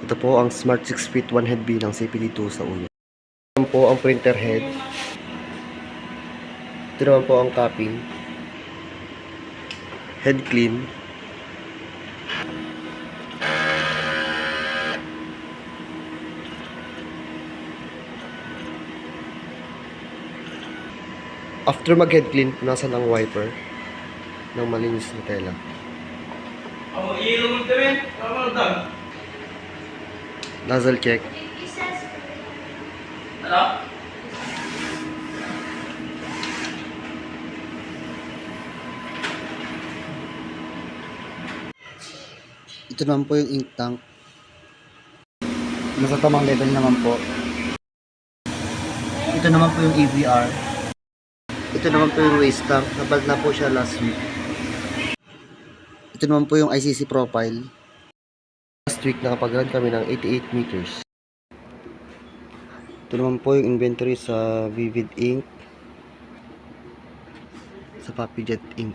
Ito po ang Smart 6 Feet 1 Head B ng CPD2 sa ulo. Ito po ang printer head. Ito naman po ang capping. Head clean. After mag-head clean, punasan ang wiper ng malinis na tela. Nozzle check. Ito naman po yung ink tank. Nasa tamang level naman po. Ito naman po yung AVR. Ito naman po yung waste tank. Nabag na po siya last week. Ito naman po yung ICC profile. Last week nakapag-run kami ng 88 meters. Ito naman po yung inventory sa Vivid Ink, sa Papi Jet Ink.